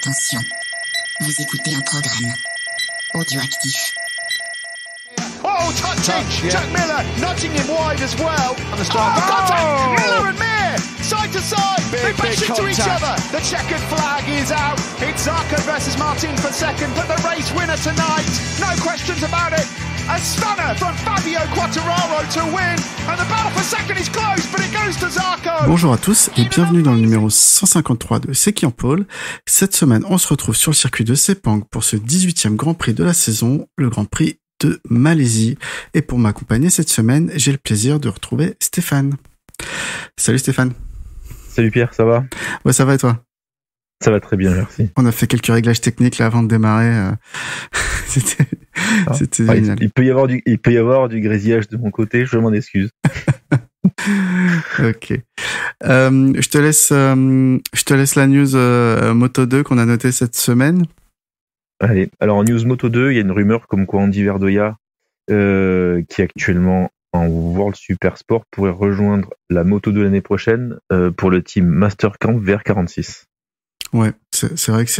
Attention, vous écoutez un programme audioactif. Oh, touching! Jack Miller nudging him wide as well. Contact! Miller and Mir! Side to side! They bash into each other! The checkered flag is out! It's Zarco versus Martin for second, but the race winner tonight! No questions about it! A stunner from Fabio Quartararo to win, and the battle for second is close, but it goes to Zarco. Bonjour à tous et bienvenue dans le numéro 153 de C'est qui en pôle. Cette semaine, on se retrouve sur le circuit de Sepang pour ce 18e Grand Prix de la saison, le Grand Prix de Malaisie. Et pour m'accompagner cette semaine, j'ai le plaisir de retrouver Stéphane. Salut Stéphane. Salut Pierre, ça va ? Ouais, ça va et toi ? Ça va très bien, merci. On a fait quelques réglages techniques là avant de démarrer. C'était génial. Il peut y avoir du grésillage de mon côté, je m'en excuse. Ok. Je te laisse la news Moto 2 qu'on a notée cette semaine. Allez, alors en news Moto 2, il y a une rumeur comme quoi Andy Verdoya, qui est actuellement en World Super Sport, pourrait rejoindre la Moto 2 l'année prochaine pour le team Mastercamp VR46. Ouais, c'est vrai que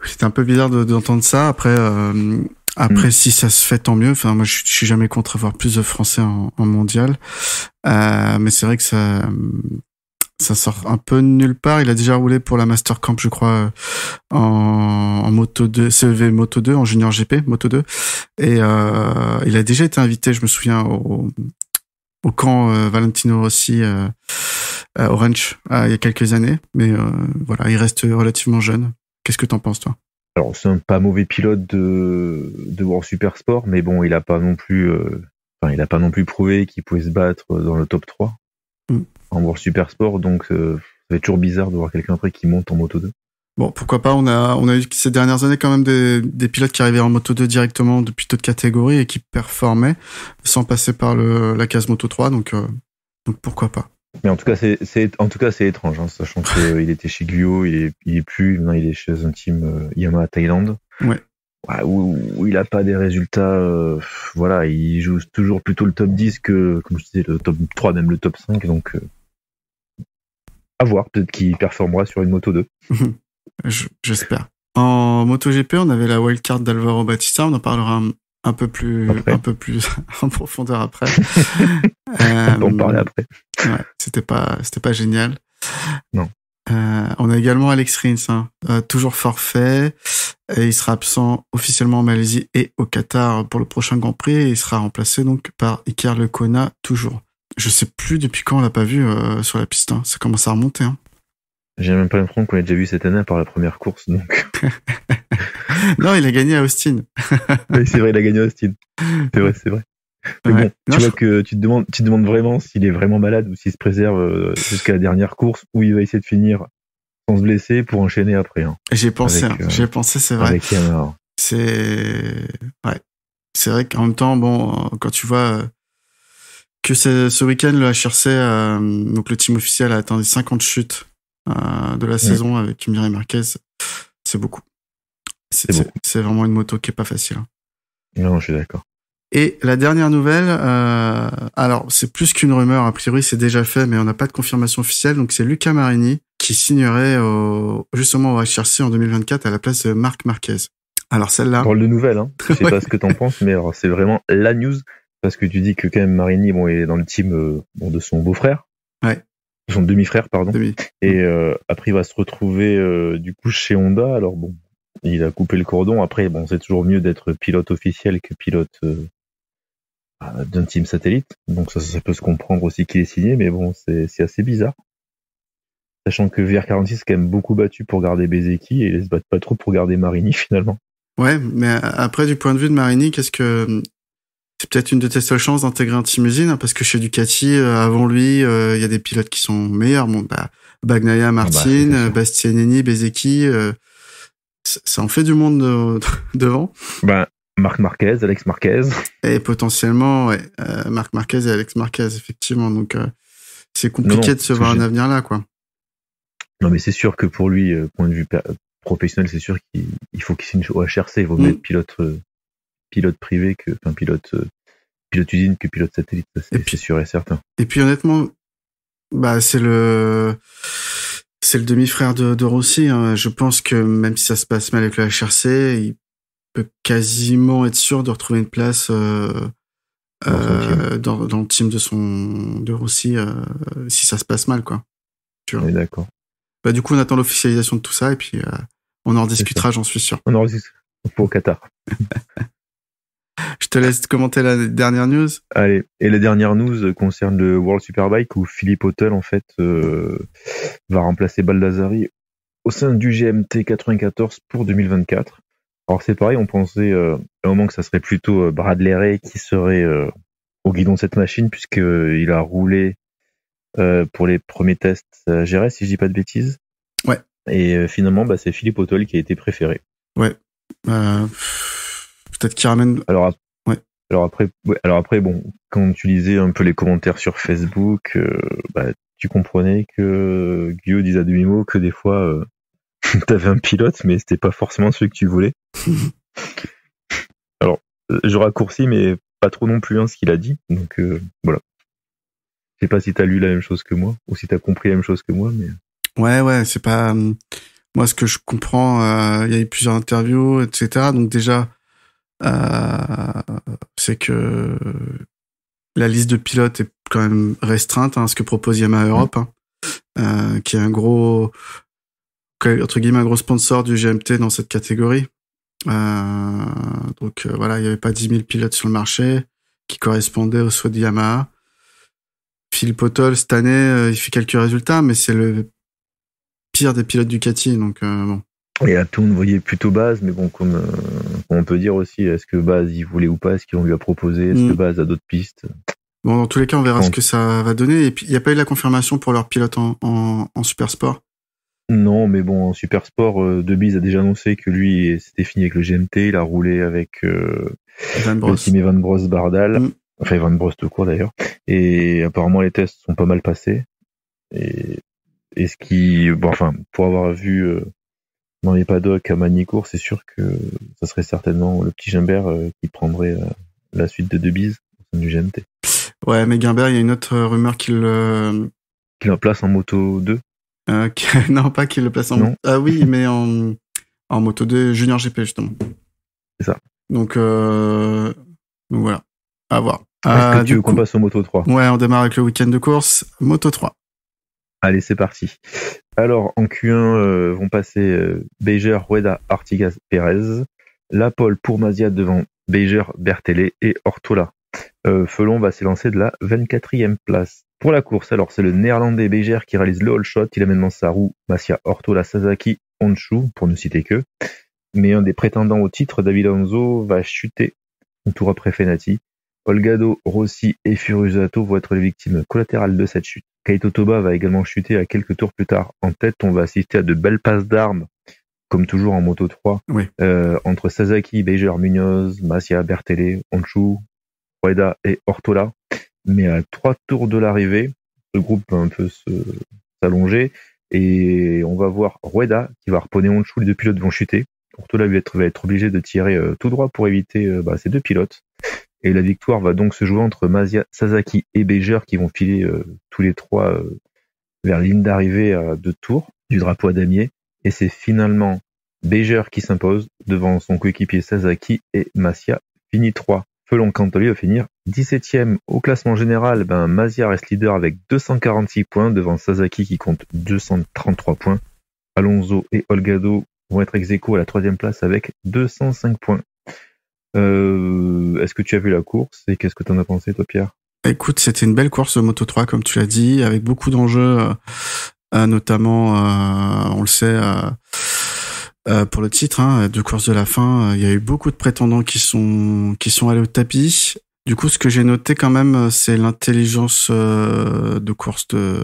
c'est un peu bizarre d'entendre ça. Après, si ça se fait, tant mieux. Enfin, moi, je suis jamais contre avoir plus de Français en mondial. Mais c'est vrai que ça sort un peu de nulle part. Il a déjà roulé pour la Mastercamp, je crois, en Moto 2, CEV Moto 2, en Junior GP Moto 2. Et il a déjà été invité, je me souviens, au camp Valentino Rossi Orange il y a quelques années. Mais voilà, il reste relativement jeune. Qu'est-ce que t'en penses, toi ? Alors, c'est un pas mauvais pilote de World Super Sport, mais bon, il a pas non plus prouvé qu'il pouvait se battre dans le top 3 en World Super Sport, donc ça va être toujours bizarre de voir quelqu'un après qui monte en Moto 2. Bon, pourquoi pas, on a eu ces dernières années quand même des pilotes qui arrivaient en Moto 2 directement depuis d'autres catégories et qui performaient sans passer par la case Moto 3, donc pourquoi pas. Mais en tout cas, c'est étrange, hein, sachant qu'il était chez Guo, il est plus, maintenant il est chez un team Yamaha Thaïlande. Ouais. Où il a pas des résultats, voilà, il joue toujours plutôt le top 10 que, comme je disais, le top 3, même le top 5, donc à voir, peut-être qu'il performera sur une Moto 2. J'espère. En MotoGP, on avait la wildcard d'Alvaro Bautista, on en parlera un peu plus en profondeur après. On peut en parler après. Ouais, c'était pas génial. Non. On a également Alex Rins, toujours forfait, et il sera absent officiellement en Malaisie et au Qatar pour le prochain Grand Prix, et il sera remplacé donc par Iker Lecuona, toujours. Je sais plus depuis quand on l'a pas vu sur la piste, hein. Ça commence à remonter. Hein. J'ai même pas l'impression qu'on l'a déjà vu cette année par la première course, donc. Non, il a gagné à Austin. Oui, c'est vrai, il a gagné à Austin. C'est vrai. Mais ouais. Bon, tu vois que tu te demandes vraiment s'il est vraiment malade ou s'il se préserve jusqu'à la dernière course où il va essayer de finir sans se blesser pour enchaîner après. Hein. J'y ai pensé, c'est vrai. Avec Yamaha. C'est vrai qu'en même temps, bon, quand tu vois que ce week-end, le HRC, donc le team officiel a atteint 50 chutes de la saison avec Mireille Marquez, c'est beaucoup. C'est vraiment une moto qui est pas facile. Hein. Non, je suis d'accord. Et la dernière nouvelle, alors c'est plus qu'une rumeur, a priori c'est déjà fait, mais on n'a pas de confirmation officielle, donc c'est Luca Marini qui signerait justement au HRC en 2024 à la place de Marc Marquez. Alors celle-là... Drôle de nouvelle, hein. Je sais pas ce que t'en penses, mais alors c'est vraiment la news, parce que tu dis que quand même Marini, bon, est dans le team de son beau-frère. Ouais. De son demi-frère, pardon. Et après il va se retrouver du coup chez Honda, alors bon, il a coupé le cordon. Après, bon, c'est toujours mieux d'être pilote officiel que pilote d'un team satellite. Donc ça peut se comprendre aussi qu'il est signé, mais bon, c'est assez bizarre. Sachant que VR46 est quand même beaucoup battu pour garder Bezzecchi et ils se battent pas trop pour garder Marini finalement. Ouais, mais après, du point de vue de Marini, c'est peut-être une de tes seules chances d'intégrer un team usine, hein, parce que chez Ducati, avant lui, il y a des pilotes qui sont meilleurs. Bon, Bagnaia, Martin, Bastianini, Bezzecchi, ça en fait du monde devant. Marc Marquez, Alex Marquez. Et potentiellement, ouais, Marc Marquez et Alex Marquez, effectivement. Donc, c'est compliqué de se voir un avenir là, quoi. Non, mais c'est sûr que pour lui, point de vue professionnel, c'est sûr qu'il faut qu'il signe au HRC. Il vaut mieux être pilote privé pilote usine que pilote satellite. Ça, c'est sûr et certain. Et puis, honnêtement, c'est c'est le demi-frère de Rossi. Hein. Je pense que même si ça se passe mal avec le HRC, il peut quasiment être sûr de retrouver une place dans le team de Rossi si ça se passe mal, quoi. Oui, d'accord. Bah, du coup, on attend l'officialisation de tout ça et puis on en rediscutera, j'en suis sûr. On en rediscutera au Qatar. Je te laisse commenter la dernière news. Allez, et la dernière news concerne le World Superbike où Philippe Autel en fait va remplacer Baldassari au sein du GMT 94 pour 2024. Alors c'est pareil, on pensait à un moment que ça serait plutôt Bradley Ray qui serait au guidon de cette machine puisqu'il a roulé pour les premiers tests à Jerez, si je dis pas de bêtises. Ouais. Et finalement, c'est Philippe Autel qui a été préféré. Ouais. Peut-être qu'il ramène. Alors après, bon, quand tu lisais un peu les commentaires sur Facebook, tu comprenais que Guillaume disait à demi-mot que des fois, t'avais un pilote, mais c'était pas forcément celui que tu voulais. Alors, je raccourcis, mais pas trop non plus ce qu'il a dit. Donc voilà. Je sais pas si t'as lu la même chose que moi, ou si t'as compris la même chose que moi, mais. Ouais, c'est pas. Moi, ce que je comprends, il y a eu plusieurs interviews, etc. Donc déjà, c'est que la liste de pilotes est quand même restreinte, ce que propose Yamaha Europe, qui est un gros, entre guillemets, un gros sponsor du GMT dans cette catégorie. Donc voilà, il n'y avait pas 10 000 pilotes sur le marché qui correspondaient aux souhaits de Yamaha. Philippe Autel, cette année, il fait quelques résultats, mais c'est le pire des pilotes Ducati, donc bon. Et à tout, on voyait plutôt Baz, mais bon, comme on peut dire aussi, est-ce que Baz il voulait ou pas, est-ce qu'on lui a proposé, est-ce que Baz a d'autres pistes? Bon, dans tous les cas, on verra ce que ça va donner. Et puis, il n'y a pas eu la confirmation pour leur pilote en Super Sport. Non, mais bon, en Super Sport, De Bise a déjà annoncé que lui, c'était fini avec le GMT, il a roulé avec le team Evan Bros-Bardal, enfin Evan Bros tout court d'ailleurs, et apparemment les tests sont pas mal passés. Et ce qui, pour avoir vu dans les paddocks à Manicourt, c'est sûr que ça serait certainement le petit Gimbert qui prendrait la suite de De Bise au sein du GMT. Ouais, mais Gimbert, il y a une autre rumeur qu'il le place en Moto 2. Non, pas qu'il le place en... Ah oui, mais en Moto 2 Junior GP, justement. C'est ça. Donc voilà, à voir. Est-ce que tu veux qu'on passe au Moto 3? Ouais, on démarre avec le week-end de course, Moto 3. Allez, c'est parti. Alors, en Q1, vont passer Beiger, Rueda, Artigas, Pérez. La pole pour Masia devant Beiger, Berthellet et Ortola. Felon va s'élancer de la 24e place. Pour la course, alors c'est le néerlandais Beiger qui réalise le all shot. Il amène dans sa roue Masia, Ortola, Sasaki, Honshu, pour ne citer que. Mais un des prétendants au titre, David Alonso, va chuter un tour après Fenati. Olgado, Rossi et Furusato vont être les victimes collatérales de cette chute. Kaito Toba va également chuter à quelques tours plus tard. En tête, on va assister à de belles passes d'armes, comme toujours en Moto 3, entre Sasaki, Beiger, Munoz, Masia, Berthellet, Honshu, Rueda et Ortola. Mais à 3 tours de l'arrivée, ce groupe va un peu s'allonger et on va voir Rueda qui va harponner Honshu, les deux pilotes vont chuter. Ortola va être obligé de tirer tout droit pour éviter ces deux pilotes. Et la victoire va donc se jouer entre Masia, Sasaki et Beiger qui vont filer tous les trois vers la ligne d'arrivée à 2 tours du drapeau à damier. Et c'est finalement Beiger qui s'impose devant son coéquipier Sasaki et Masia finit 3. Felon, quant à lui, va finir 17e au classement général. Masia reste leader avec 246 points devant Sasaki qui compte 233 points. Alonso et Olgado vont être ex-aequo à la 3e place avec 205 points. Est-ce que tu as vu la course et qu'est-ce que tu en as pensé, toi, Pierre? Écoute, c'était une belle course de Moto 3, comme tu l'as dit, avec beaucoup d'enjeux, notamment, on le sait, pour le titre, de course de la fin. Il y a eu beaucoup de prétendants qui sont allés au tapis. Du coup, ce que j'ai noté quand même, c'est l'intelligence de course de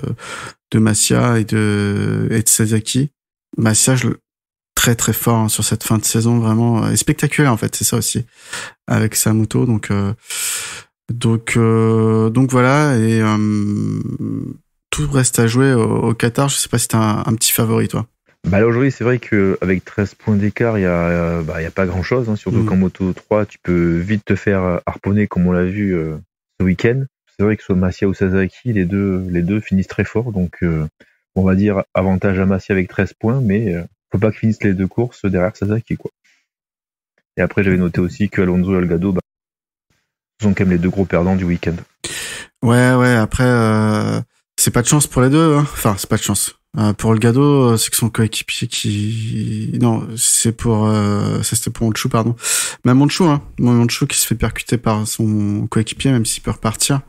Masia et de Sasaki. Masia, très très fort sur cette fin de saison, vraiment et spectaculaire en fait, c'est ça aussi avec sa moto. Donc voilà, et tout reste à jouer au Qatar. Je sais pas si t'as un petit favori, toi. Là, aujourd'hui, c'est vrai qu'avec 13 points d'écart, il y a pas grand chose, surtout qu'en Moto 3, tu peux vite te faire harponner comme on l'a vu ce week-end. C'est vrai que soit Masia ou Sasaki, les deux finissent très fort, donc on va dire avantage à Massy avec 13 points, mais faut pas qu'ils finissent les deux courses derrière Sasaki, quoi. Et après, j'avais noté aussi que Alonso et Olgado sont quand même les deux gros perdants du week-end. Ouais, après, c'est pas de chance pour les deux, hein. Enfin, c'est pas de chance. Pour Olgado, c'est que son coéquipier non, c'est pour, ça c'était pour Monchou, pardon. Mais Monchou qui se fait percuter par son coéquipier, même s'il peut repartir,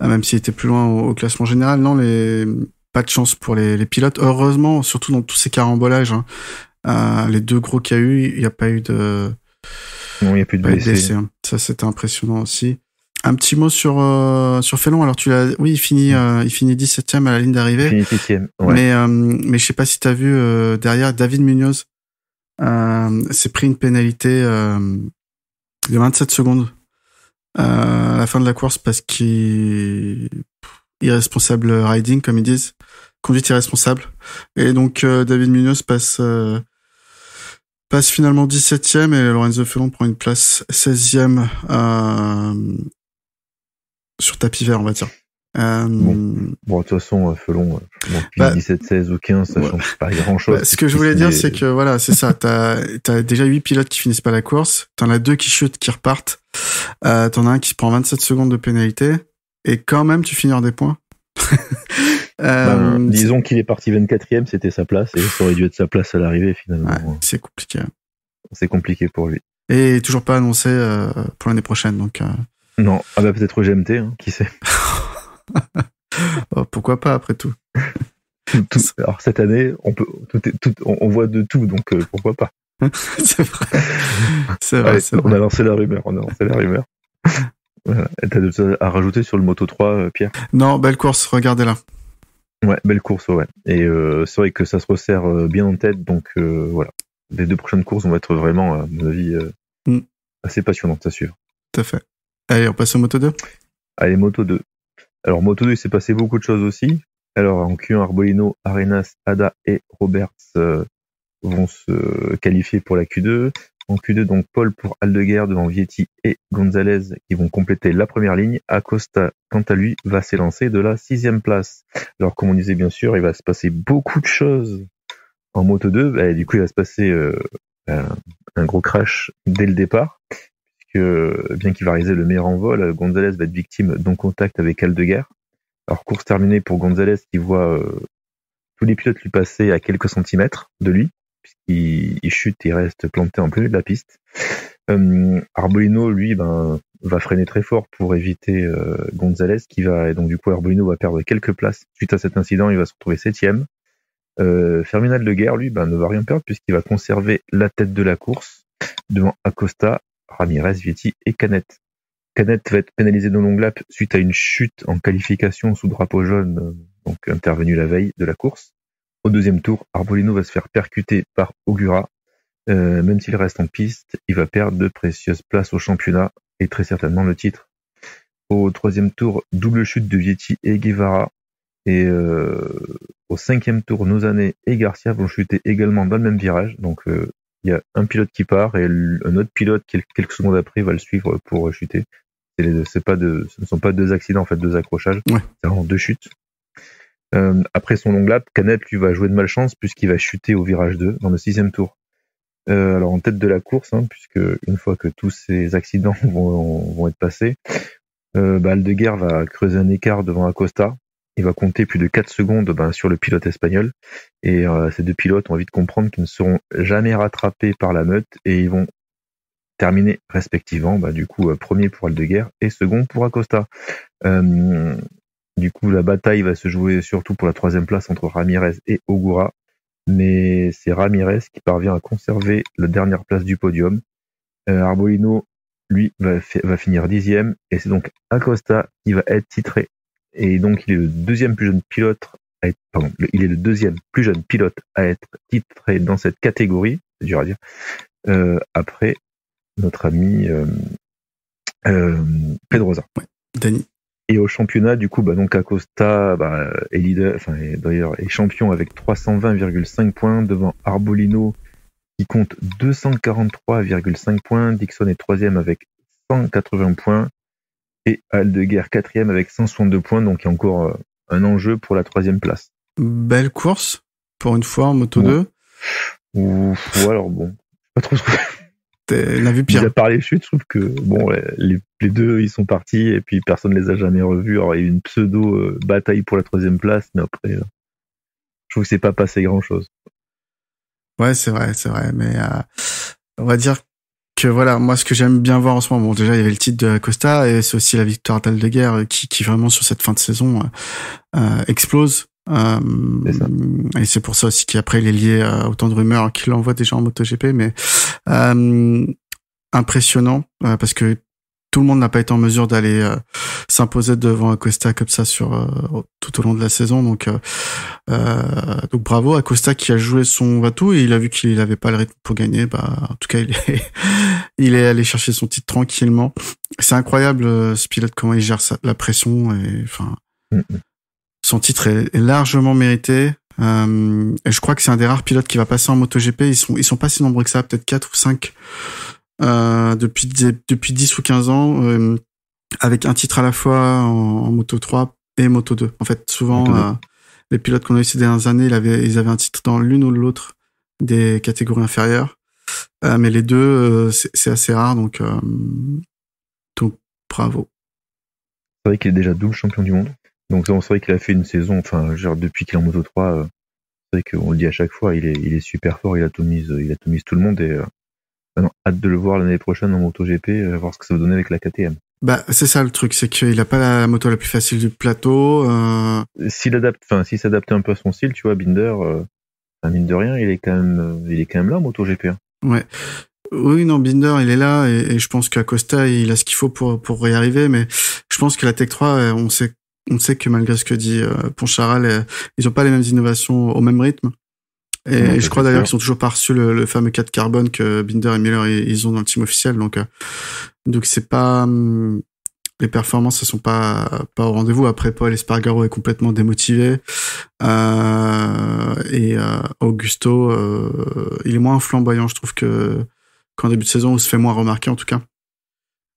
même s'il était plus loin au classement général. Non, pas de chance pour les pilotes. Heureusement, surtout dans tous ces carambolages, hein, les deux gros qu'il y a eu, il n'y a pas eu de... Non, il n'y a plus de blessés. Hein. Ça, c'était impressionnant aussi. Un petit mot sur Fellon. Alors oui, il finit 17e à la ligne d'arrivée. Il finit 7e. Ouais. Mais je sais pas si t'as vu derrière David Munoz s'est pris une pénalité de 27 secondes à la fin de la course parce qu'il irresponsable riding comme ils disent, conduite irresponsable. Et donc David Munoz passe finalement 17e et Lorenzo Fellon prend une place 16e sur tapis vert, on va dire. Bon, de toute façon, Fellon, 17, 16 ou 15, ça change pas grand-chose. Ce que je voulais dire, c'est que voilà, c'est ça. T'as déjà 8 pilotes qui finissent pas la course. T'en as 2 qui chutent, qui repartent. T'en as un qui prend 27 secondes de pénalité. Et quand même, tu finis hors des points. Disons qu'il est parti 24e, c'était sa place, et ça aurait dû être sa place à l'arrivée, finalement. Ouais, c'est compliqué. C'est compliqué pour lui. Et toujours pas annoncé pour l'année prochaine, donc... Non, peut-être au GMT, hein, qui sait. Oh, pourquoi pas, après tout. Alors cette année, on voit de tout, donc pourquoi pas. C'est vrai. C'est vrai. On a lancé la rumeur. Voilà. T'as d'autres choses à rajouter sur le Moto 3, Pierre? Non, belle course, regardez-la. Ouais, belle course, ouais. Et c'est vrai que ça se resserre bien en tête, donc voilà. Les 2 prochaines courses vont être vraiment, à mon avis, assez passionnantes à suivre. Tout à fait. Allez, on passe au Moto 2. Allez, Moto 2. Alors, Moto 2, il s'est passé beaucoup de choses aussi. Alors, en Q1, Arbolino, Arenas, Ada et Roberts vont se qualifier pour la Q2. En Q2, donc, Paul pour Aldeguer devant Vietti et Gonzalez qui vont compléter la première ligne. Acosta, quant à lui, va s'élancer de la 6e place. Alors, comme on disait, bien sûr, il va se passer beaucoup de choses en Moto 2. Et du coup, il va se passer un gros crash dès le départ. Bien qu'il va réaliser le meilleur envol, Gonzalez va être victime d'un contact avec Aldeguer. Alors, course terminée pour Gonzalez qui voit tous les pilotes lui passer à quelques centimètres de lui, puisqu'il chute et reste planté en plein milieu de la piste. Arbolino, lui, va freiner très fort pour éviter Gonzalez, et donc du coup Arbolino va perdre quelques places. Suite à cet incident, il va se retrouver 7e. Fermin Aldeguer, lui, ne va rien perdre puisqu'il va conserver la tête de la course devant Acosta, Ramirez, Vietti et Canet. Canet va être pénalisé de long lap suite à une chute en qualification sous drapeau jaune, donc intervenue la veille de la course. Au 2e tour, Arbolino va se faire percuter par Ogura. Même s'il reste en piste, il va perdre de précieuses places au championnat et très certainement le titre. Au 3e tour, double chute de Vietti et Guevara. Et au 5e tour, Nozane et Garcia vont chuter également dans le même virage. Donc il y a un pilote qui part et un autre pilote quelques secondes après va le suivre pour chuter. Ce ne sont pas 2 accidents, en fait, 2 accrochages. Ouais. C'est vraiment 2 chutes. Après son long lap, Canet lui va jouer de malchance puisqu'il va chuter au virage 2 dans le 6e tour. Alors en tête de la course, puisque une fois que tous ces accidents vont être passés, Aldeguer va creuser un écart devant Acosta. Il va compter plus de 4 secondes sur le pilote espagnol. Et ces 2 pilotes ont envie de comprendre qu'ils ne seront jamais rattrapés par la meute et ils vont terminer respectivement, du coup, premier pour Aldeguer et second pour Acosta. Du coup, la bataille va se jouer surtout pour la 3e place entre Ramirez et Ogura. Mais c'est Ramirez qui parvient à conserver la dernière place du podium. Arbolino, lui, va finir 10e et c'est donc Acosta qui va être titré. Et donc, il est le deuxième plus jeune pilote à être titré dans cette catégorie. C'est dur à dire. Après notre ami Pedrosa. Ouais, Dani. Et au championnat, du coup, donc Acosta est leader, d'ailleurs est champion avec 320,5 points devant Arbolino qui compte 243,5 points. Dixon est 3e avec 180 points. Et Aldeguer 4e avec 162 points, donc il y a encore un enjeu pour la 3e place. belle course pour une fois en Moto 2. Ou alors bon, pas trop. On a vu pire. À part les chutes, je trouve que bon, les deux ils sont partis et puis personne les a jamais revus. Alors il y a eu une pseudo bataille pour la 3e place, mais après, je trouve que c'est pas passé grand chose. Ouais, c'est vrai, mais on va dire que voilà, moi ce que j'aime bien voir en ce moment, bon déjà il y avait le titre de Acosta et c'est aussi la victoire d'Aldeguer qui vraiment sur cette fin de saison explose. C'est ça. Et c'est pour ça aussi qu'après il est lié à autant de rumeurs qu'il envoie déjà en MotoGP, mais impressionnant parce que tout le monde n'a pas été en mesure d'aller s'imposer devant Acosta comme ça sur tout au long de la saison, donc bravo Acosta qui a joué son va-tout et il a vu qu'il avait pas le rythme pour gagner. En tout cas il est allé chercher son titre tranquillement. C'est incroyable ce pilote, comment il gère la pression, et enfin son titre est largement mérité. Et je crois que c'est un des rares pilotes qui va passer en MotoGP. Ils sont pas si nombreux que ça, peut-être 4 ou 5 depuis 10 ou 15 ans, avec un titre à la fois en Moto 3 et Moto 2. En fait, souvent les pilotes qu'on a eu ces dernières années, ils avaient un titre dans l'une ou l'autre des catégories inférieures. Mais les deux, c'est assez rare, donc bravo. C'est vrai qu'il est déjà double champion du monde. Donc c'est vrai qu'il a fait une saison, enfin, genre depuis qu'il est en Moto 3, c'est vrai qu'on le dit à chaque fois, il est super fort, il a tout mis tout le monde, et maintenant, hâte de le voir l'année prochaine en MotoGP, voir ce que ça va donner avec la KTM. C'est ça le truc, c'est qu'il a pas la moto la plus facile du plateau. S'il s'adaptait un peu à son style, tu vois, Binder, mine de rien, il est quand même là en MotoGP. Hein. Ouais. Oui, non, Binder, il est là, et je pense qu'Acosta, il a ce qu'il faut pour y arriver, mais je pense que la Tech 3, on sait que malgré ce que dit Poncharal, ils ont pas les mêmes innovations au même rythme. Et je crois d'ailleurs qu'ils ont toujours pas reçu le fameux 4 carbone que Binder et Miller ils ont dans le team officiel. Donc c'est pas, les performances elles sont pas au rendez-vous. Après, Paul Espargaro est complètement démotivé, et Augusto il est moins flamboyant, je trouve, qu'en début de saison, où il se fait moins remarquer en tout cas.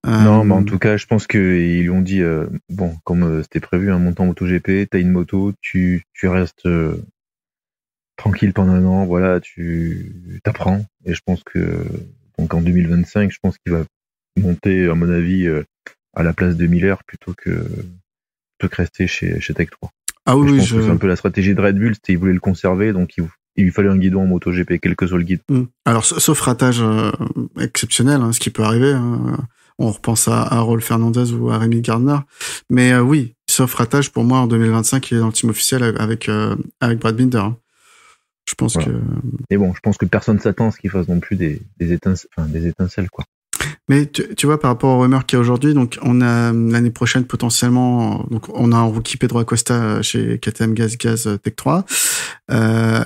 Non, mais en tout cas, je pense qu'ils lui ont dit, bon, comme c'était prévu, un montant MotoGP, t'as une moto, tu restes tranquille pendant un an, voilà, tu t'apprends. Et je pense que, donc en 2025, je pense qu'il va monter, à mon avis, à la place de Miller plutôt que rester chez Tech 3. Ah oui, je pense que c'est un peu la stratégie de Red Bull, c'était ils voulaient le conserver, donc il lui fallait un guidon en MotoGP, quel que soit le guide. Alors, sauf ratage exceptionnel, ce qui peut arriver. On repense à Raul Fernandez ou à Rémi Gardner. Mais oui, sauf ratage, pour moi, en 2025, il est dans le team officiel avec Brad Binder. Je pense que... Mais bon, je pense que personne s'attend à ce qu'il fasse non plus des étincelles, quoi. Mais tu vois, par rapport aux rumeurs qu'il y a aujourd'hui, donc on a l'année prochaine potentiellement, donc on a un rookie Pedro Acosta chez KTM Gaz Tech 3,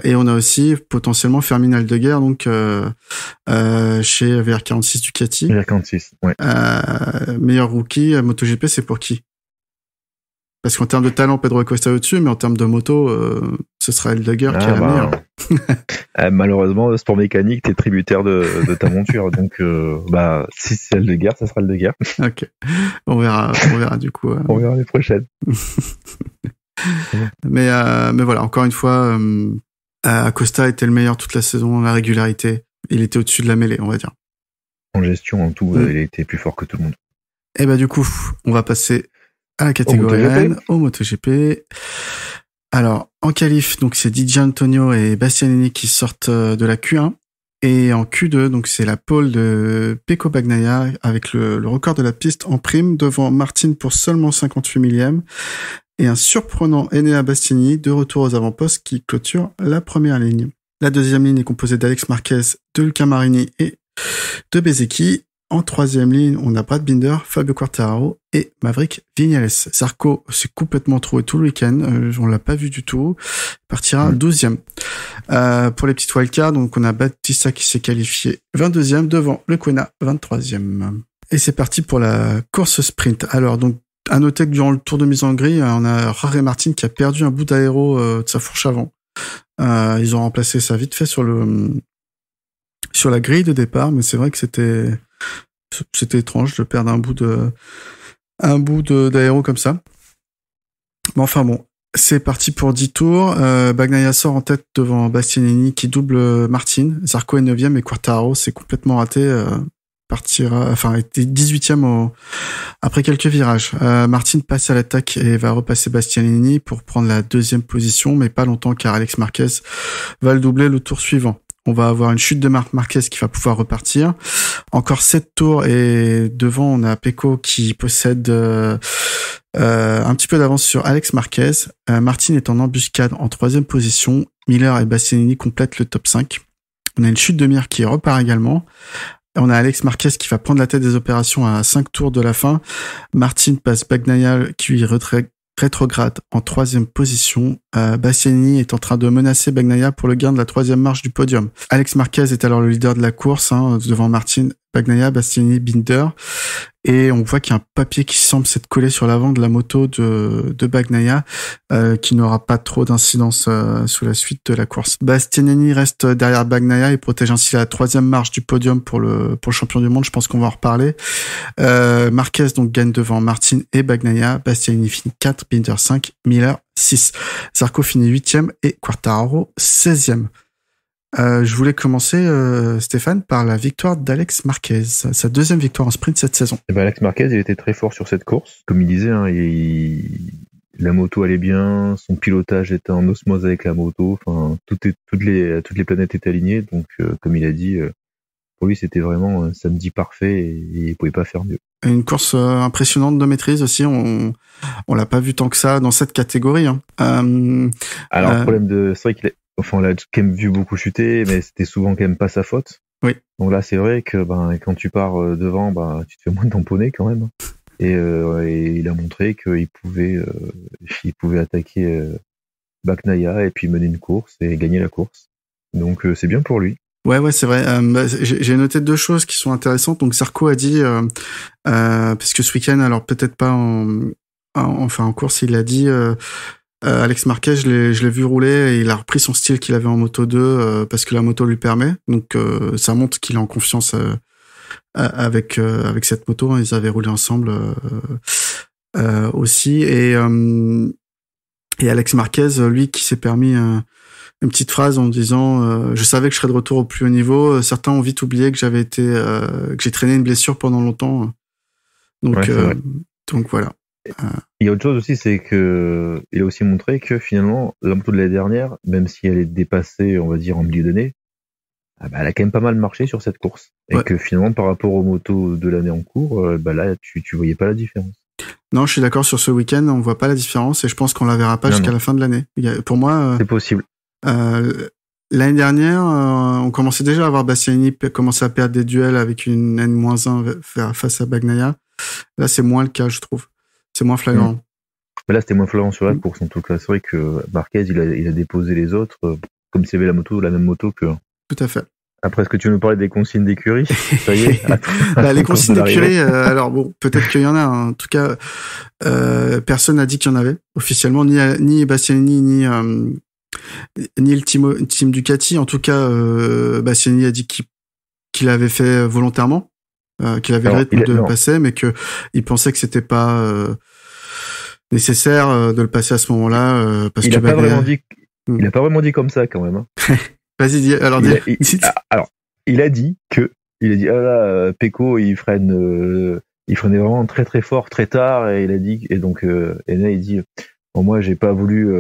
et on a aussi potentiellement Fermin Aldeguer, donc chez VR46 Ducati. VR46, ouais. Meilleur rookie MotoGP, c'est pour qui? Parce qu'en termes de talent, Pedro Acosta au-dessus, mais en termes de moto, ce sera Aldeguer qui est la meilleure. Malheureusement, sport mécanique, t'es tributaire de ta monture. Donc, si c'est Aldeguer, ça sera Aldeguer. Ok. On verra du coup. On verra les prochaines. Mais voilà, encore une fois, Acosta était le meilleur toute la saison dans la régularité. Il était au-dessus de la mêlée, on va dire. En gestion, en tout, il était plus fort que tout le monde. Et du coup, on va passer à la catégorie N, au MotoGP. Alors, en qualif, donc c'est Di Giannantonio et Bastianini qui sortent de la Q1. Et en Q2, donc c'est la pole de Pecco Bagnaia avec le record de la piste en prime devant Martin pour seulement 58 millièmes. Et un surprenant Enea Bastianini de retour aux avant-postes qui clôture la première ligne. La deuxième ligne est composée d'Alex Marquez, de Luca Marini et de Bezzecchi. En troisième ligne, on a Brad Binder, Fabio Quartararo et Maverick Viñales. Zarco s'est complètement trouvé tout le week-end. On l'a pas vu du tout. Il partira 12e. Pour les petites wildcards, donc on a Battista qui s'est qualifié 22e devant Le Quena 23e. Et c'est parti pour la course sprint. Alors donc, à noter que durant le tour de mise en grille, on a Jorge Martin qui a perdu un bout d'aéro de sa fourche avant. Ils ont remplacé ça vite fait sur la grille de départ, mais c'est vrai que c'était étrange de perdre un bout d'aéro comme ça. Mais enfin bon, C'est parti pour 10 tours. Bagnaia sort en tête devant Bastianini qui double Martin. Zarco est 9e et Quartararo c'est complètement raté. Était 18e après quelques virages. Martin passe à l'attaque et va repasser Bastianini pour prendre la 2e position, mais pas longtemps car Alex Marquez va le doubler le tour suivant. On va avoir une chute de Marc Marquez qui va pouvoir repartir. Encore 7 tours et devant on a Pecco qui possède un petit peu d'avance sur Alex Marquez. Martin est en embuscade en 3e position. Miller et Bastianini complètent le top 5. On a une chute de Mir qui repart également. On a Alex Marquez qui va prendre la tête des opérations à 5 tours de la fin. Martin passe Bagnaia qui rétrograde en 3e position. Bastianini est en train de menacer Bagnaia pour le gain de la 3e marche du podium. Alex Marquez est alors le leader de la course, devant Martin, Bagnaia, Bastianini, Binder. Et on voit qu'il y a un papier qui semble s'être collé sur l'avant de la moto de Bagnaia, qui n'aura pas trop d'incidence sous la suite de la course. Bastianini reste derrière Bagnaia et protège ainsi la 3e marche du podium pour le champion du monde. Je pense qu'on va en reparler. Marquez donc gagne devant Martin et Bagnaia. Bastianini finit 4, Binder 5, Miller 6. Zarco finit 8e et Quartararo 16e. Je voulais commencer, Stéphane, par la victoire d'Alex Marquez, sa 2e victoire en sprint cette saison. Et Alex Marquez, il était très fort sur cette course. Comme il disait, la moto allait bien, son pilotage était en osmose avec la moto, enfin, toutes les planètes étaient alignées, donc comme il a dit, pour lui c'était vraiment un samedi parfait et il pouvait pas faire mieux. Une course impressionnante de maîtrise aussi, on l'a pas vu tant que ça dans cette catégorie. Alors le problème c'est vrai on l'a quand même vu beaucoup chuter, mais c'était souvent quand même pas sa faute. Oui. Donc là, c'est vrai que quand tu pars devant, tu te fais moins tamponner quand même. Et il a montré qu'il pouvait attaquer Bagnaia et puis mener une course et gagner la course. Donc c'est bien pour lui. Ouais, c'est vrai. J'ai noté 2 choses qui sont intéressantes. Donc Zarco a dit, parce que ce week-end, alors peut-être pas en course, il a dit. Alex Marquez, je l'ai vu rouler et il a repris son style qu'il avait en Moto 2 parce que la moto lui permet. Donc ça montre qu'il est en confiance avec cette moto. Ils avaient roulé ensemble aussi. Et Alex Marquez, lui, qui s'est permis une petite phrase en disant je savais que je serais de retour au plus haut niveau. Certains ont vite oublié que que j'ai traîné une blessure pendant longtemps. Donc voilà. Il y a autre chose aussi, c'est que il a aussi montré que finalement la moto de l'année dernière, même si elle est dépassée, on va dire en milieu d'année, elle a quand même pas mal marché sur cette course et que finalement par rapport aux motos de l'année en cours, là tu voyais pas la différence. Non, je suis d'accord sur ce week-end, on voit pas la différence et je pense qu'on la verra pas jusqu'à la fin de l'année. Pour moi, c'est possible. L'année dernière, on commençait déjà à voir Bastianini commencer à perdre des duels avec une N-1 face à Bagnaia. Là, c'est moins le cas, je trouve. C'est moins flagrant. Mais là, c'était moins flagrant sur la course. En tout cas, c'est vrai que Marquez, il a déposé les autres comme s'il y avait la même moto que. Tout à fait. Après, est-ce que tu veux nous parler des consignes d'écurie? Ça y est. Les consignes d'écurie, alors bon, peut-être qu'il y en a. En tout cas, personne n'a dit qu'il y en avait officiellement, ni Bastianini, ni le team Ducati. En tout cas, Bastianini a dit qu'il avait fait volontairement. Qu'il avait le rythme de passer, mais que il pensait que c'était pas nécessaire de le passer à ce moment-là parce il a pas vraiment dit. Il a pas vraiment dit comme ça quand même. Vas-y, dis. Alors, il a dit Pecco il freinait vraiment très très fort très tard et il a dit et donc Enea il dit moi j'ai pas voulu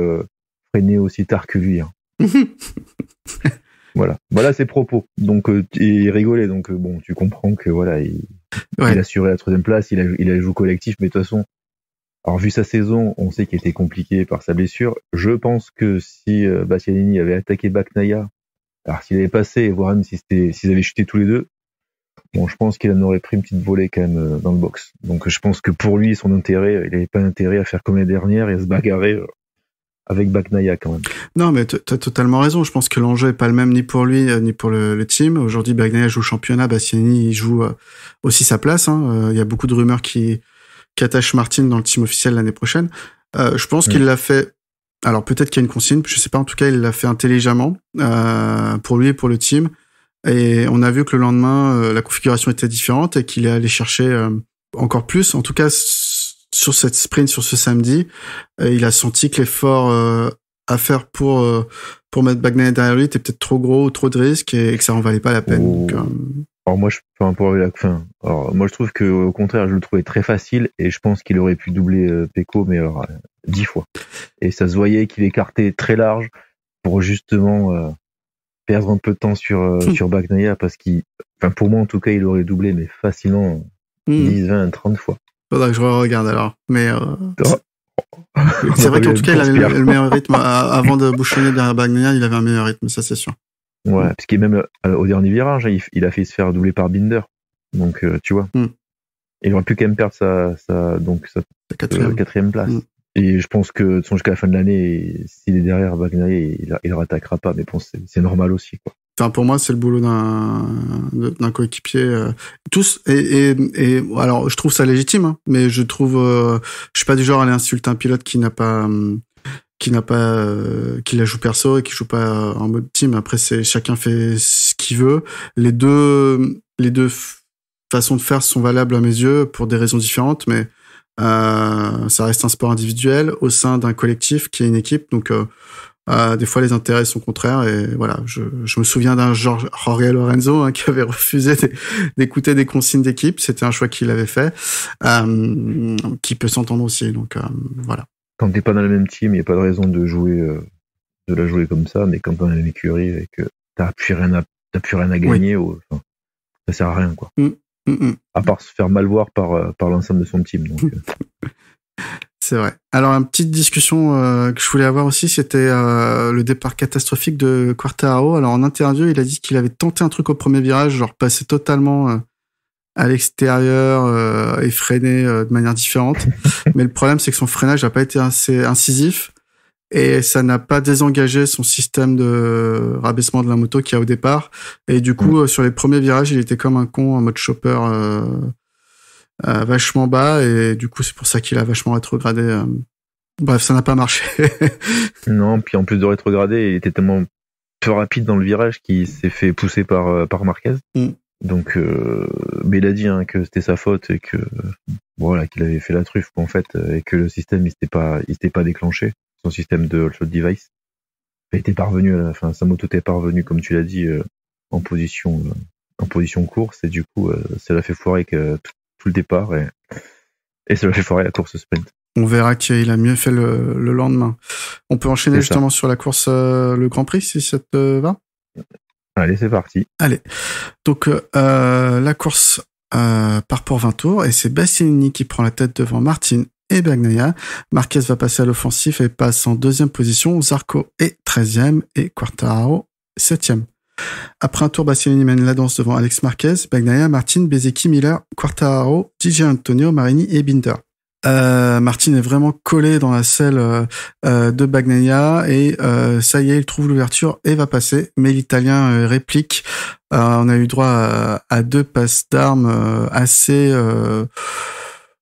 freiner aussi tard que lui. Voilà ses propos. Donc il rigolait. Donc bon, tu comprends que voilà, il assurait la 3e place. Il a joué collectif, mais de toute façon, alors vu sa saison, on sait qu'il était compliqué par sa blessure. Je pense que si Bastianini avait attaqué Bagnaia, alors s'il avait passé, voire même s'ils avaient chuté tous les deux, bon, je pense qu'il en aurait pris une petite volée quand même dans le box. Donc je pense que pour lui, son intérêt, il n'avait pas intérêt à faire comme l'année dernière et à se bagarrer avec Bagnaia quand même. Non, mais t'as totalement raison. Je pense que l'enjeu est pas le même ni pour lui ni pour le team. Aujourd'hui, Bagnaia joue le championnat, Bastianini il joue aussi sa place. Il y a beaucoup de rumeurs qui attachent Martin dans le team officiel l'année prochaine. Je pense qu'il l'a fait. Alors peut-être qu'il y a une consigne, je sais pas. En tout cas, il l'a fait intelligemment pour lui et pour le team. Et on a vu que le lendemain, la configuration était différente et qu'il est allé chercher encore plus. En tout cas, sur cette sprint, sur ce samedi, il a senti que l'effort à faire pour mettre Bagnaia derrière lui était peut-être trop gros, trop de risques et que ça en valait pas la peine. Donc, alors moi, moi je trouve que au contraire, je le trouvais très facile et je pense qu'il aurait pu doubler Pecco, mais alors 10 fois. Et ça se voyait qu'il écartait très large pour justement perdre un peu de temps sur Bagnaia parce pour moi en tout cas, il aurait doublé, mais facilement 10, 20, 30 fois. Faudra que je regarde alors. Mais c'est vrai qu'en tout cas, il avait le meilleur rythme. Avant de bouchonner derrière Bagnaia, il avait un meilleur rythme, ça c'est sûr. Ouais, parce qu'il est même au dernier virage, il a fait se faire doubler par Binder. Donc, tu vois. Il aurait pu quand même perdre sa quatrième place. Et je pense que jusqu'à la fin de l'année, s'il est derrière Bagnaia, il rattaquera pas. Mais bon, c'est normal aussi, quoi. Enfin, pour moi, c'est le boulot d'un coéquipier. Tous et alors, je trouve ça légitime, hein, mais je trouve, je suis pas du genre à aller insulter un pilote qui la joue perso et qui joue pas en mode team. Après, chacun fait ce qu'il veut. Les deux façons de faire sont valables à mes yeux pour des raisons différentes, mais ça reste un sport individuel au sein d'un collectif qui est une équipe. Donc, des fois, les intérêts sont contraires et voilà. Je me souviens d'un Jorge Lorenzo qui avait refusé d'écouter des consignes d'équipe. C'était un choix qu'il avait fait, qui peut s'entendre aussi. Donc, voilà. Quand t'es pas dans le même team, il n'y a pas de raison de la jouer comme ça, mais quand t'es dans la même écurie et que t'as plus rien à gagner, ça sert à rien, quoi. À part se faire mal voir par l'ensemble de son team. Donc, C'est vrai. Alors, une petite discussion que je voulais avoir aussi, c'était le départ catastrophique de Quartararo. Alors, en interview, il a dit qu'il avait tenté un truc au premier virage, genre passer totalement à l'extérieur et freiner de manière différente. Mais le problème, c'est que son freinage n'a pas été assez incisif et ça n'a pas désengagé son système de rabaissement de la moto qu'il y a au départ. Et du coup, sur les premiers virages, il était comme un con en mode chopper vachement bas et du coup, c'est pour ça qu'il a vachement rétrogradé. Bref, ça n'a pas marché. Non, puis en plus de rétrograder, il était tellement peu rapide dans le virage qu'il s'est fait pousser par Marquez. Donc, mais il a dit que c'était sa faute et que voilà, qu'il avait fait la truffe en fait, et que le système il s'était pas déclenché, son système de hold device. Il était parvenu à la fin, sa moto était parvenue comme tu l'as dit en position course et du coup ça l'a fait foirer tout le départ et ça l'a fait foirer la course sprint. On verra qu'il a mieux fait le lendemain. On peut enchaîner justement sur la course, le Grand Prix si ça te va. Allez, c'est parti. Allez. Donc, la course part pour 20 tours et c'est Bastianini qui prend la tête devant Martin et Bagnaia. Marquez va passer à l'offensif et passe en deuxième position. Zarco est 13e et Quartararo 7e. Après un tour, Bastianini mène la danse devant Alex Marquez, Bagnaia, Martin, Bezzecchi, Miller, Quartararo, Di Antonio, Marini et Binder. Martin est vraiment collé dans la selle de Bagnaia et ça y est, il trouve l'ouverture et va passer. Mais l'Italien réplique. On a eu droit à deux passes d'armes assez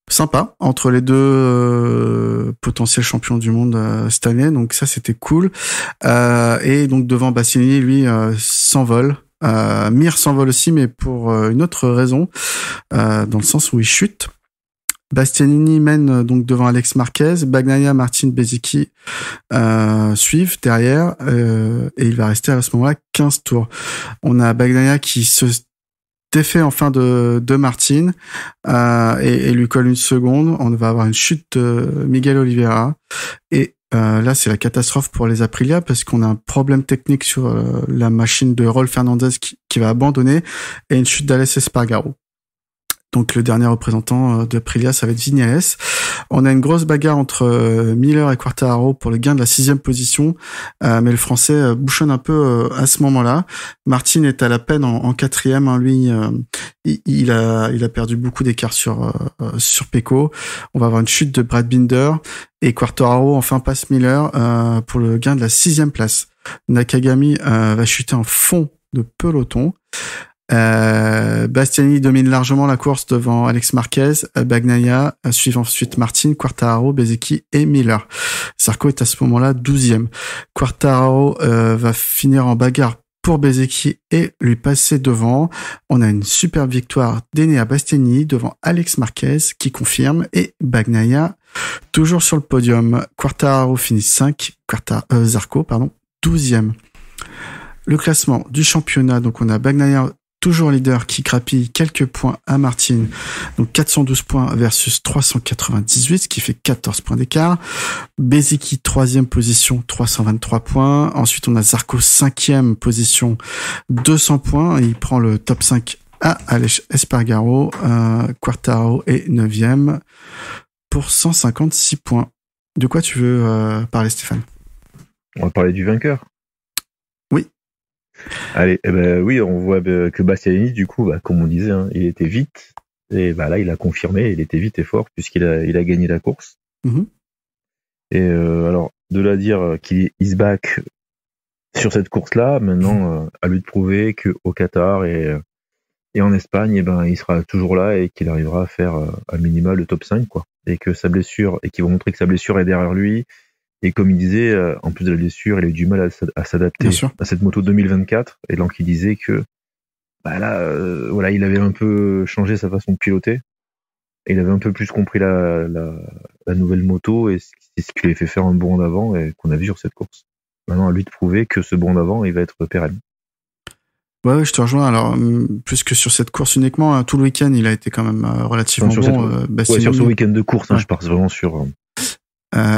sympa entre les deux potentiels champions du monde cette année. Donc ça, c'était cool. Et donc devant Bastianini, lui, s'envole. Mir s'envole aussi, mais pour une autre raison, dans le sens où il chute. Bastianini mène donc devant Alex Marquez, Bagnaia, Martin, Bezzecchi suivent derrière et il va rester à ce moment-là 15 tours. On a Bagnaia qui se défait enfin de Martin et lui colle une seconde. On va avoir une chute de Miguel Oliveira et là c'est la catastrophe pour les Aprilia parce qu'on a un problème technique sur la machine de Rolf Fernandez qui va abandonner et une chute d'Aleix Espargaro. Donc le dernier représentant de Aprilia, ça va être Viñales. On a une grosse bagarre entre Miller et Quartararo pour le gain de la 6e position, mais le Français bouchonne un peu à ce moment-là. Martin est à la peine en 4e. Hein, lui, il a perdu beaucoup d'écart sur Pecco. On va avoir une chute de Brad Binder et Quartararo enfin passe Miller pour le gain de la 6e place. Nakagami va chuter en fond de peloton. Bastianini domine largement la course devant Alex Marquez, Bagnaia, suivant ensuite Martin, Quartararo, Bezzecchi et Miller. Zarco est à ce moment-là 12e. Quartararo va finir en bagarre pour Bezzecchi et lui passer devant. On a une superbe victoire d'Enea Bastianini devant Alex Marquez qui confirme et Bagnaia toujours sur le podium. Quartararo finit 5, Zarco 12e. Le classement du championnat, donc on a Bagnaia toujours leader qui grappille quelques points à Martin, donc 412 points versus 398, ce qui fait 14 points d'écart. Bezzecchi 3e position, 323 points. Ensuite on a Zarco 5e position, 200 points. Il prend le top 5 à Aleix Espargaro. Quartararo est 9e pour 156 points. De quoi tu veux parler, Stéphane ? On va parler du vainqueur. Oui. Allez, oui, on voit que Bastianini, du coup, comme on disait, hein, il était vite. Et là, il a confirmé, il était vite et fort puisqu'il a gagné la course. Mm-hmm. Et alors, de là dire qu'il is back sur cette course-là, maintenant, à lui de prouver qu'au Qatar et en Espagne, il sera toujours là et qu'il arrivera à faire à minima le top 5, quoi. Et que sa blessure, et qu'il va montrer que sa blessure est derrière lui. Et comme il disait, en plus de la blessure, il a eu du mal à s'adapter à cette moto 2024. Et donc il disait que voilà, il avait un peu changé sa façon de piloter. Et il avait un peu plus compris la nouvelle moto et c'est ce qui lui a fait faire un bond en avant et qu'on a vu sur cette course. Maintenant, à lui de prouver que ce bond en avant, il va être pérenne. Ouais, je te rejoins. Alors, plus que sur cette course uniquement, tout le week-end, il a été quand même relativement bon. Sur ce week-end de course, je pars vraiment sur...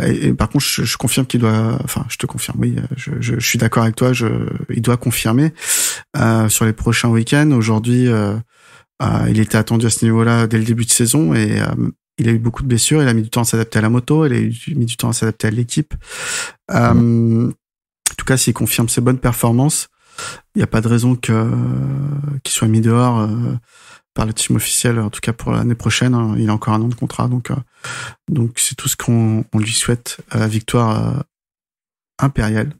Et par contre, je confirme qu'il doit... Enfin, je te confirme, oui. Je suis d'accord avec toi. Il doit confirmer sur les prochains week-ends. Aujourd'hui, il était attendu à ce niveau-là dès le début de saison et il a eu beaucoup de blessures. Il a mis du temps à s'adapter à la moto. Il a mis du temps à s'adapter à l'équipe. En tout cas, s'il confirme ses bonnes performances, il n'y a pas de raison qu'il soit mis dehors par le team officiel, en tout cas pour l'année prochaine. Hein. Il a encore un an de contrat, donc c'est tout ce qu'on lui souhaite, victoire impériale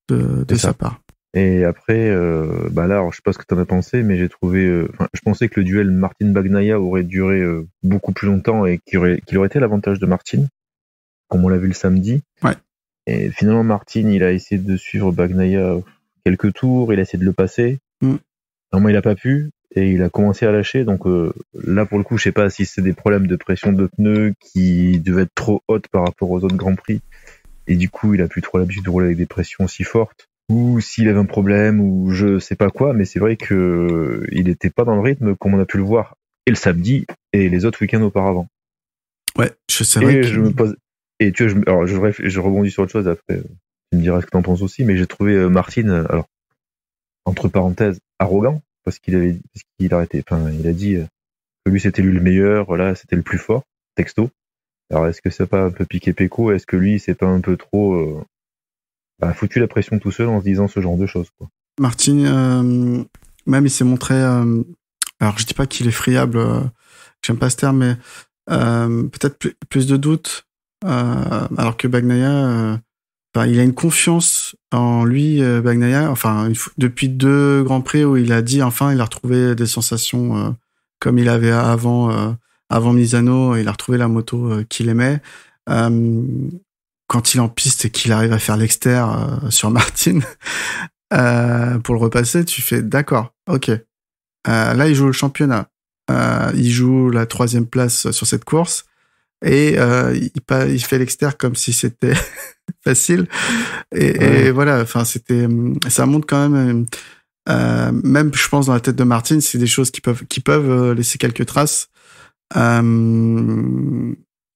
de sa part. Et après, là, alors, je sais pas ce que t'en as pensé, mais j'ai trouvé, je pensais que le duel Martin-Bagnaia aurait duré beaucoup plus longtemps et qu'il aurait été l'avantage de Martin, comme on l'a vu le samedi. Ouais. Et finalement, Martin, il a essayé de suivre Bagnaia quelques tours, il a essayé de le passer. Normalement, il a pas pu et il a commencé à lâcher. Donc là, pour le coup, je sais pas si c'est des problèmes de pression de pneus qui devaient être trop hautes par rapport aux autres Grands Prix et du coup, il a plus trop l'habitude de rouler avec des pressions aussi fortes. Ou s'il avait un problème, ou je sais pas quoi, mais c'est vrai que il était pas dans le rythme comme on a pu le voir et le samedi et les autres week-ends auparavant. Ouais, c'est vrai. Je me pose, et tu vois, je rebondis sur autre chose après. Tu me diras ce que t'en penses aussi, mais j'ai trouvé Martin, alors entre parenthèses, arrogant parce qu'il a dit que lui c'était lui le meilleur, voilà, c'était le plus fort, texto. Alors est-ce que ça n'a pas un peu piqué Pecco? Est-ce que lui c'est pas un peu trop foutu la pression tout seul en se disant ce genre de choses, quoi. Martin, même il s'est montré. Alors je dis pas qu'il est friable. J'aime pas ce terme, mais peut-être plus de doutes. Alors que Bagnaia, il a une confiance en lui, Bagnaia. Enfin, depuis 2 Grands Prix où il a dit enfin, il a retrouvé des sensations comme il avait avant Misano. Il a retrouvé la moto qu'il aimait. Quand il est en piste et qu'il arrive à faire l'exter sur Martin pour le repasser, tu fais d'accord, ok. Là, il joue le championnat. Il joue la 3e place sur cette course et il fait l'exter comme si c'était facile. Et voilà, enfin ça montre quand même. Même, je pense, dans la tête de Martin, c'est des choses qui peuvent laisser quelques traces.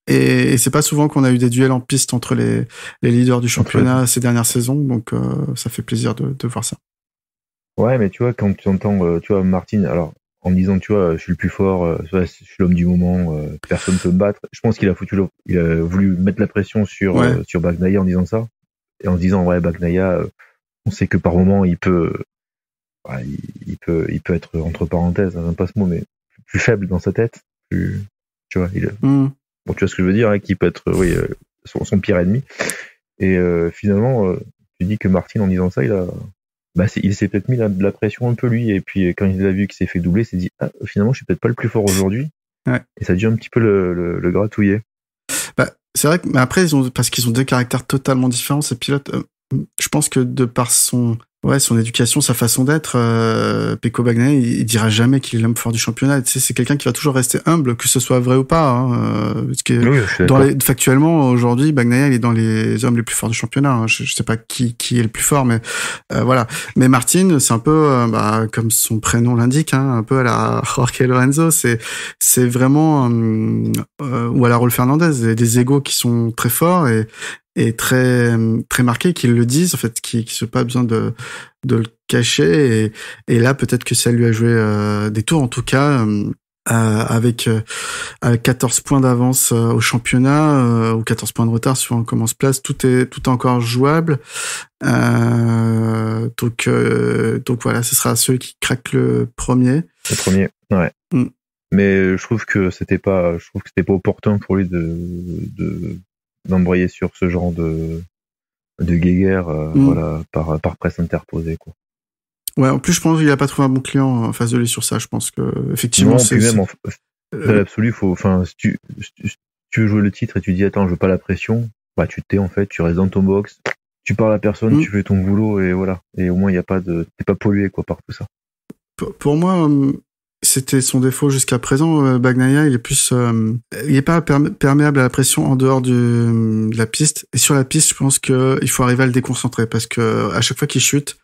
Et c'est pas souvent qu'on a eu des duels en piste entre les leaders du championnat ces dernières saisons, donc ça fait plaisir de voir ça. Ouais, mais tu vois, quand tu entends, tu vois, Martin, alors en me disant, tu vois, je suis le plus fort, je suis l'homme du moment, personne peut me battre. Je pense qu'il a voulu mettre la pression sur Bagnaia en disant ça, et en se disant ouais, Bagnaia, on sait que par moment il peut être entre parenthèses, j'aime pas ce mot, mais plus faible dans sa tête, plus, tu vois, bon, tu vois ce que je veux dire, hein, qui peut être, son pire ennemi. Et finalement, tu dis que Martin, en disant ça, il s'est peut-être mis de la pression un peu lui. Et puis quand il a vu qu'il s'est fait doubler, il s'est dit finalement, je suis peut-être pas le plus fort aujourd'hui. Ouais. Et ça a dû un petit peu le gratouiller. C'est vrai que, mais après parce qu'ils ont 2 caractères totalement différents, ces pilotes. Je pense que de par son Ouais, son éducation, sa façon d'être, Pecco Bagnaia, il dira jamais qu'il est l'homme fort du championnat. Tu sais, c'est quelqu'un qui va toujours rester humble, que ce soit vrai ou pas. Hein, parce que factuellement, aujourd'hui, Bagnaia, il est dans les hommes les plus forts du championnat. Hein. Je sais pas qui est le plus fort, mais voilà. Mais Martin, c'est un peu comme son prénom l'indique, hein, un peu à la Jorge Lorenzo. C'est vraiment ou à la Raúl Fernandez, des égos qui sont très forts et très très marqués, qu'ils le disent en fait, qui se pas besoin de le cacher, et là peut-être que ça lui a joué des tours, en tout cas avec 14 points d'avance au championnat, ou 14 points de retard suivant comment on se place, tout est encore jouable, donc voilà, ce sera celui qui craque le premier, ouais. Mais je trouve que c'était pas opportun pour lui d'embrayer sur ce genre de guéguerre, voilà, par presse interposée, quoi. Ouais, en plus je pense qu'il a pas trouvé un bon client en face de lui sur ça. Je pense que effectivement, non, puis même dans l'absolu, si tu veux jouer le titre et tu dis attends, je veux pas la pression, bah tu te tais en fait, tu restes dans ton box, tu parles à personne, tu fais ton boulot et voilà. Et au moins t'es pas pollué quoi par tout ça. Pour moi, c'était son défaut jusqu'à présent. Bagnaia, il est plus, il est pas perméable à la pression en dehors de la piste. Et sur la piste, je pense que il faut arriver à le déconcentrer, parce que à chaque fois qu'il chute,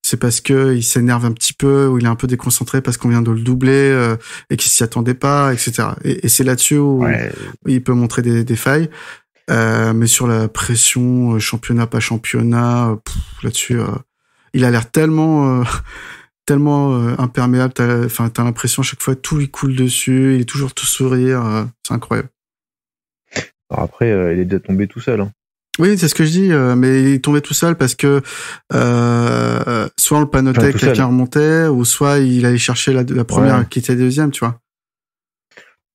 c'est parce que il s'énerve un petit peu, ou il est un peu déconcentré parce qu'on vient de le doubler et qu'il s'y attendait pas, etc. Et c'est là-dessus où il peut montrer des failles. Mais sur la pression, championnat pas championnat, là-dessus, il a l'air tellement imperméable. T'as l'impression à chaque fois tout lui coule dessus, il est toujours tout sourire, c'est incroyable. Alors après, il est déjà tombé tout seul, hein. Oui, c'est ce que je dis, mais il est tombé tout seul parce que soit on le panotait, quelqu'un remontait, ou soit il allait chercher la première qui était deuxième, tu vois.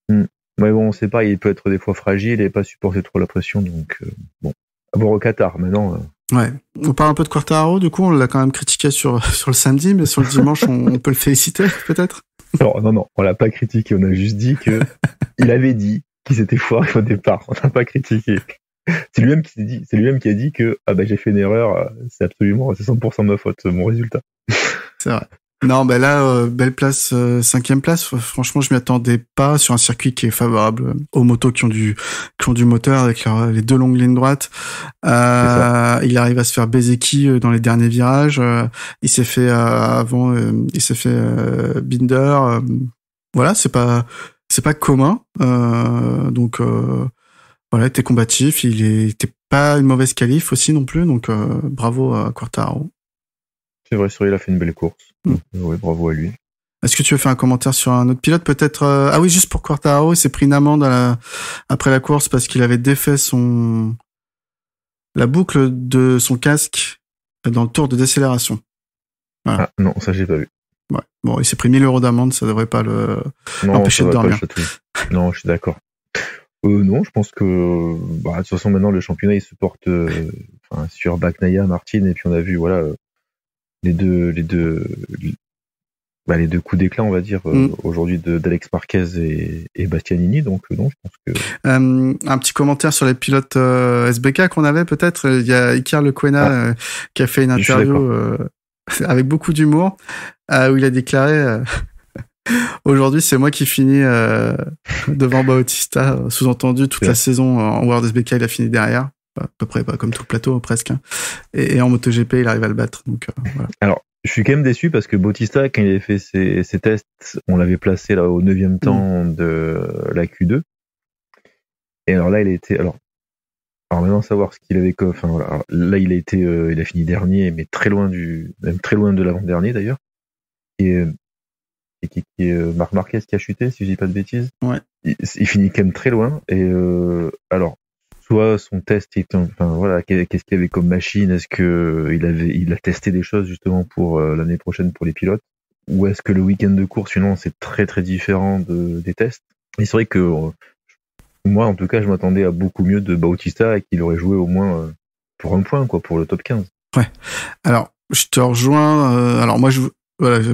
Mais bon, on sait pas, il peut être des fois fragile et pas supporter trop la pression, donc bon, à voir au Qatar maintenant. Ouais, on parle un peu de Quartararo, du coup on l'a quand même critiqué sur le samedi, mais sur le dimanche on peut le féliciter peut-être. Non, on l'a pas critiqué, on a juste dit que il avait dit qu'il s'était foiré au départ, on l'a pas critiqué. C'est lui-même qui a dit que j'ai fait une erreur, c'est 100% ma faute, mon résultat. C'est vrai. Non, là, belle place, 5e place. Franchement, je m'y attendais pas sur un circuit qui est favorable aux motos qui ont du moteur avec les deux longues lignes droites. Il arrive à se faire Bezeki dans les derniers virages. Il s'est fait Binder. Voilà, c'est pas commun. Donc voilà, il était combatif. Il était pas une mauvaise qualif aussi non plus. Donc bravo à Quartararo. C'est vrai, il a fait une belle course. Oui, bravo à lui. Est-ce que tu veux faire un commentaire sur un autre pilote peut-être? Ah oui, juste pour Quartararo, il s'est pris une amende après la course parce qu'il avait défait la boucle de son casque dans le tour de décélération. Voilà. Ah non, ça j'ai pas vu. Ouais. Bon, il s'est pris 1 000 € d'amende, ça devrait pas l'empêcher de dormir. Non, je suis d'accord. Non, je pense que de toute façon maintenant le championnat il se porte sur Bagnaia, Martin, et puis on a vu les deux coups d'éclat, on va dire, aujourd'hui d'Alex Marquez et Bastianini, donc non, je pense que... un petit commentaire sur les pilotes SBK qu'on avait peut-être. Il y a Iker Lecuena qui a fait une interview avec beaucoup d'humour, où il a déclaré aujourd'hui c'est moi qui finis devant Bautista, sous-entendu toute la saison en World SBK il a fini derrière. À peu près pas comme tout le plateau presque, hein. Et en MotoGP il arrive à le battre, donc voilà. Alors je suis quand même déçu parce que Bautista, quand il avait fait ses tests, on l'avait placé là au 9e temps de la Q2, et alors là il a été alors maintenant savoir ce qu'il avait comme, là il a fini dernier, mais très loin de l'avant-dernier d'ailleurs, et qui est Marc Marquez qui a chuté, si je dis pas de bêtises. Ouais. Il finit quand même très loin, et alors soit son test qu'est-ce qu'il avait comme machine, est-ce que il a testé des choses justement pour l'année prochaine pour les pilotes, ou est-ce que le week-end de course finalement c'est très très différent des tests. Et c'est vrai que moi en tout cas je m'attendais à beaucoup mieux de Bautista et qu'il aurait joué au moins pour un point pour le top 15. Ouais. Alors je te rejoins. Alors moi je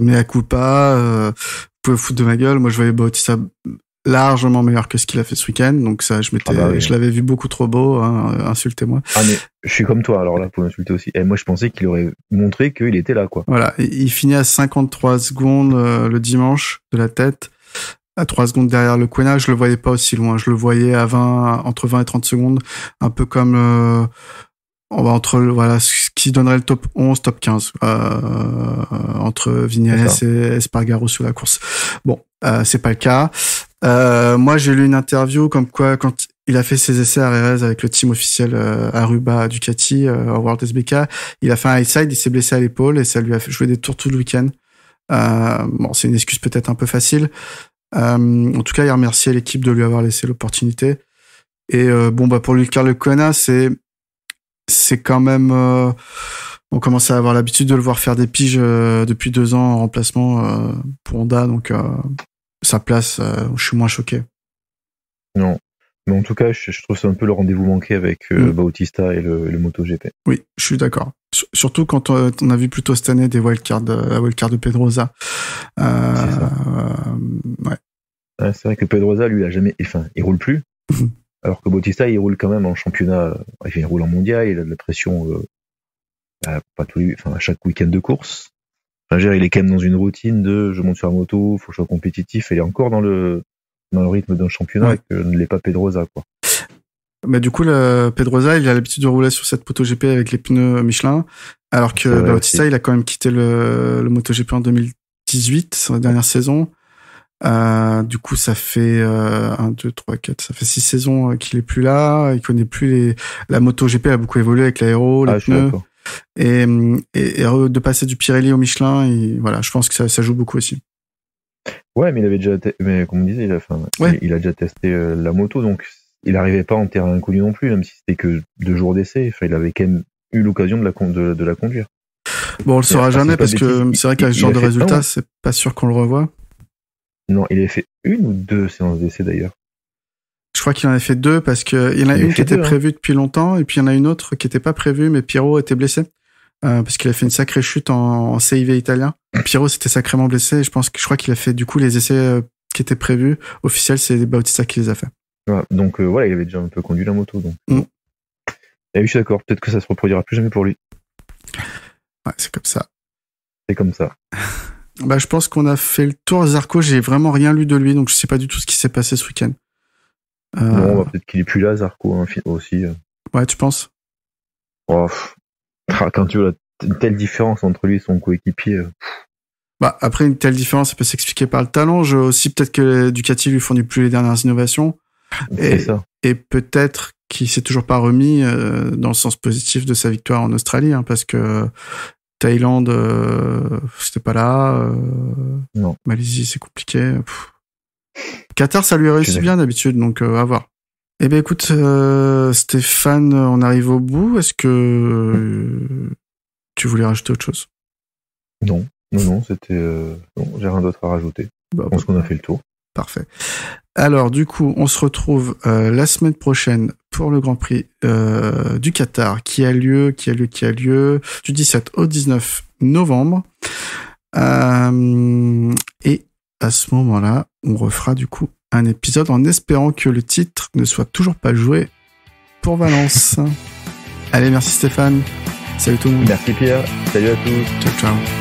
mets à culpa. Vous pouvez foutre de ma gueule. Moi je voyais Bautista largement meilleur que ce qu'il a fait ce week-end. Donc ça, je l'avais vu beaucoup trop beau, hein, insultez-moi. Ah mais je suis comme toi, alors là, pour m'insulter aussi. Et moi, je pensais qu'il aurait montré qu'il était là, quoi. Voilà, il finit à 53 secondes le dimanche de la tête, à 3 secondes derrière le Quena. Je le voyais pas aussi loin, je le voyais à entre 20 et 30 secondes, un peu comme ce qui donnerait le top 11, top 15 entre Vignales et Espargaro sur la course. Bon, c'est pas le cas. Moi, j'ai lu une interview comme quoi, quand il a fait ses essais à Jerez avec le team officiel Aruba Ducati au World SBK, il a fait un high side, il s'est blessé à l'épaule et ça lui a fait jouer des tours tout le week-end. Bon, c'est une excuse peut-être un peu facile. En tout cas, il remerciait l'équipe de lui avoir laissé l'opportunité. Et pour lui, Carl Quena, c'est quand même on commence à avoir l'habitude de le voir faire des piges depuis 2 ans en remplacement pour Honda, donc sa place, je suis moins choqué. Non, mais en tout cas, je trouve ça un peu le rendez-vous manqué avec Bautista et le MotoGP. Oui, je suis d'accord. Surtout quand on a vu plutôt cette année des wildcards, la wildcard de Pedrosa. C'est ça. Ouais, c'est vrai que Pedrosa, lui, il roule plus. Alors que Bautista, il roule quand même en championnat, il roule en mondial, il a de la pression à chaque week-end de course. Il est quand même dans une routine de je monte sur la moto, faut que je sois compétitif, et il est encore dans le rythme d'un championnat que ne l'est pas Pedrosa, quoi. Mais du coup, Pedrosa, il a l'habitude de rouler sur cette MotoGP avec les pneus Michelin, alors que Bautista, il a quand même quitté le MotoGP en 2018, sa dernière saison. Du coup, ça fait 1, 2, 3, 4, ça fait 6 saisons qu'il est plus là. Il connaît plus la MotoGP a beaucoup évolué avec l'aéro, les pneus. Et de passer du Pirelli au Michelin, je pense que ça joue beaucoup aussi. Ouais, mais il avait déjà, comme on disait, il a déjà testé la moto, donc il n'arrivait pas en terrain inconnu non plus, même si c'était que 2 jours d'essai. Il avait quand même eu l'occasion de la conduire. Bon, on le saura jamais parce que c'est vrai qu'avec ce genre de résultats, c'est pas sûr qu'on le revoie. Non, il avait fait 1 ou 2 séances d'essai d'ailleurs. Je crois qu'il en a fait 2 parce que il y en a une qui était prévue depuis longtemps et puis il y en a une autre qui était pas prévue, mais Pirro était blessé parce qu'il a fait une sacrée chute en CIV italien. Pirro s'était sacrément blessé et je crois qu'il a fait du coup les essais qui étaient prévus officiels, c'est Bautista qui les a fait. Ouais, donc il avait déjà un peu conduit la moto, donc. Et oui, je suis d'accord, peut-être que ça se reproduira plus jamais pour lui. Ouais, c'est comme ça. C'est comme ça. Je pense qu'on a fait le tour. Zarco, j'ai vraiment rien lu de lui, donc je sais pas du tout ce qui s'est passé ce week-end. Non, peut-être qu'il est plus là, Zarco, aussi. Ouais, tu penses? Quand tu vois une telle différence entre lui et son coéquipier. Après, une telle différence, ça peut s'expliquer par le talent. Aussi, peut-être que Ducati lui fournit plus les dernières innovations. C'est ça. Et peut-être qu'il s'est toujours pas remis dans le sens positif de sa victoire en Australie, hein, parce que Thaïlande, c'était pas là. Non. Malaisie, c'est compliqué. Qatar, ça lui réussit bien d'habitude, donc à voir. Eh bien, écoute, Stéphane, on arrive au bout. Est-ce que tu voulais rajouter autre chose? Non, c'était... non, j'ai rien d'autre à rajouter. Je pense qu'on a fait le tour. Parfait. Alors, du coup, on se retrouve la semaine prochaine pour le Grand Prix du Qatar qui a lieu du 17 au 19 novembre. Et à ce moment-là, on refera du coup un épisode en espérant que le titre ne soit toujours pas joué pour Valence. Allez, merci Stéphane. Salut tout le monde. Merci Pierre. Salut à tous. Ciao, ciao.